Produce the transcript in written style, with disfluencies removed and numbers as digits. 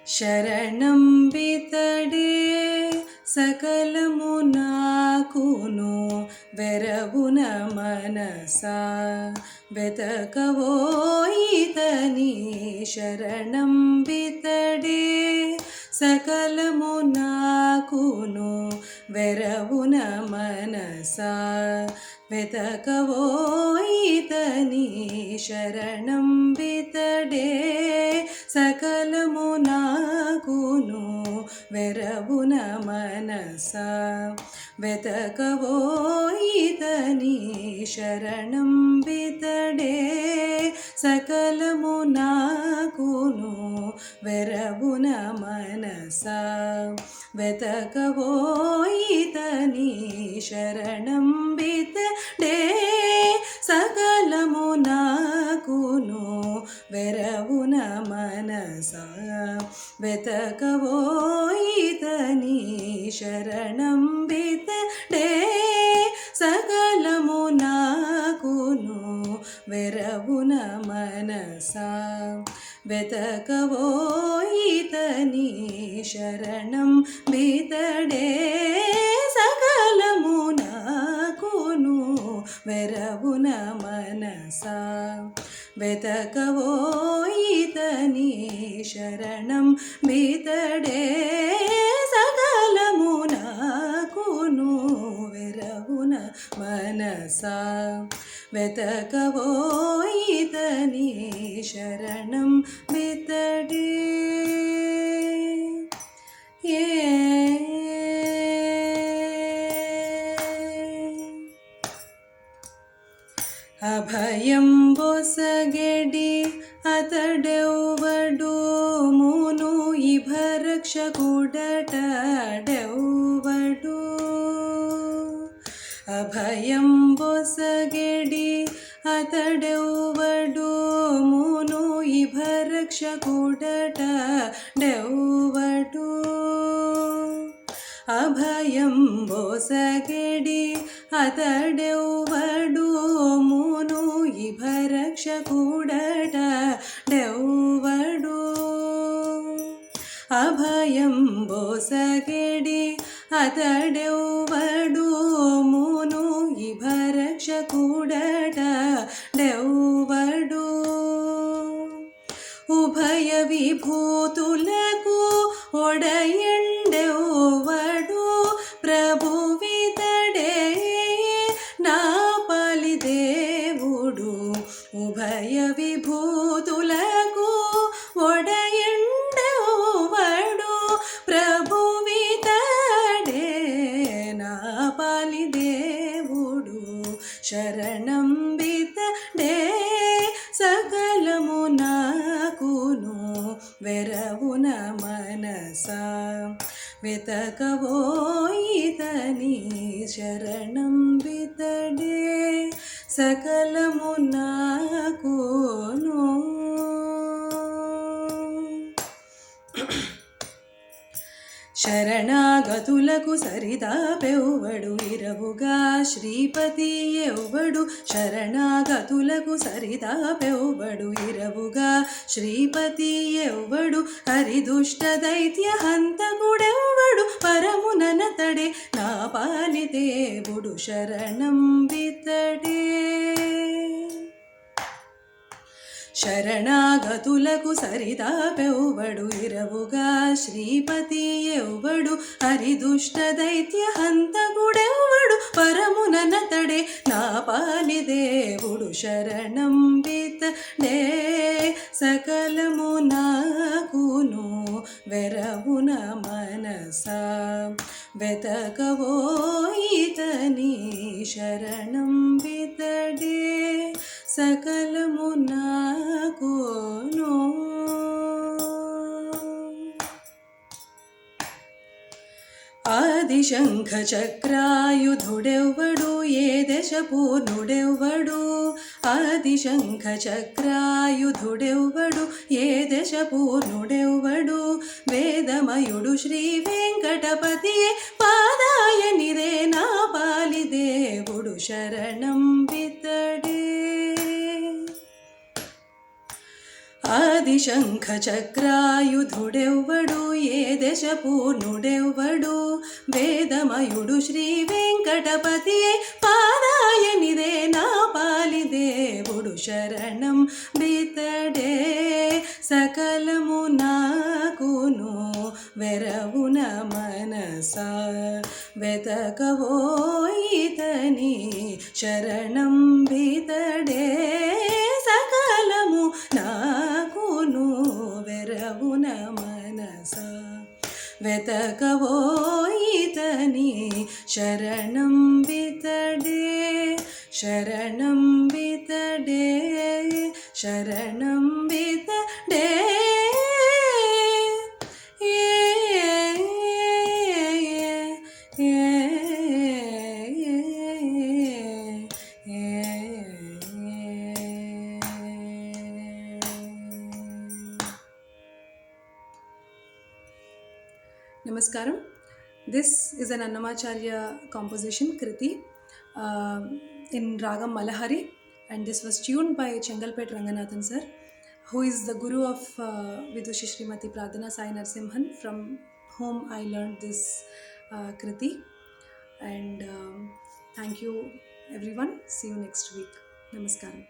శరణం బితడే సకలము నాకును వెరవున మనసా వెతకవోయితని శరణం బితడే సకలము నాకును వెరవున మనసా వెతకవోయితని శరణం బితడే సకలము నాకును వెరవున మనసా వెతకవోయితని శరణం బితడే సకలము నాకును వెరవున మనసా వెతకవోయితని శరణం బితడే సకలము నాకును వెరవున మనసా వెతకవోయితని శరణం బితడే సకలము నాకును వెరవున మనసా వెతకవోయితని శరణం బితడే సకలము నాకును వెరవున మనసా వెతకవోయితని శరణం బితడే సకలము నాకును వెరవున మనసా వెతకవోయితని శరణం బితడే అభయం బొసగెడి అతడెవ్వడు మును ఇభరక్షకుడటడెవ్వడు అభయం బొసగెడి అతడెవ్వడు మును ఇభరక్షకుడటడెవ్వడు అభయం బొసగెడి అతడెవ్వడు మును ఇభరక్షకుడటడెవ్వడు అభయం బొసగెడి అతడెవ్వడు మును ఇభరక్షకుడటడెవ్వడు ఉభయ విభూతులకు ఒడయండెవ్వడు ప్రభువితడే నా పాలిదేవుడు ఉభయ విభూతులకు ఒడయండెవ్వడు ప్రభువితడే నా పాలిదేవుడు శరణం బితడే సకలము నాకును వెరవున మనసా వెతకవోయితని శరణం బితడే సకలము నాకును శరణాగతులకు సరిదాపెవ్వడు ఇరవుగా శ్రీపతి ఎవ్వడు శరణాగతులకు సరిదాపెవ్వడు ఇరవుగా శ్రీపతి ఎవ్వడు హరిదుష్ట దైత్య హంతకుడెవ్వడు పరముననతడే నా పాలిదేవుడు శరణం బితడే శరణాగతులకు సరిదాపెవ్వడు ఇరవుగా శ్రీపతి ఎవ్వడు హరిదుష్ట దైత్య హంతకుడెవ్వడు పరముననతడే నా పాలిదేవుడు శరణం బితడే సకలము నాకును వెరవున మనసా వెతకవోయితని శరణం బితడే సకలము నాకును ఆదిశంఖ చక్రాయుధుడెవ్వడు ఏ దశ పూర్ణుడెవ్వడు ఆదిశంఖ చక్రాయుధుడెవ్వడు ఏ దశ పూర్ణుడెవ్వడు వేదమయుడు శ్రీ వెంకటపతియే పాదాయనిదే నా పాలిదేవుడు శరణం బితడే ఆదిశంఖచక్రాయుధుడెవ్వడు ఏ దశ పూర్ణుడెవ్వడు వేదమయుడు శ్రీ వెంకటపతియే పాదాయనిదే నా పాలి దేవుడు శరణం బితడే సకలము నాకును వెరవున మనసా వెతకవోయితని శరణం బితడే సకలము నాకును వెరవున మనసా వెతకవోయితని శరణం బితడే శరణం బితడే శరణం బితడే Namaskaram. This is an Annamacharya composition, Kriti, in Ragam Malahari, and this was tuned by Chengalpet Ranganathan sir, who is the guru of Vidushi Srimati Pradhana Sai Narsimhan, from whom I learned this Kriti. And thank you everyone. See you next week. Namaskaram.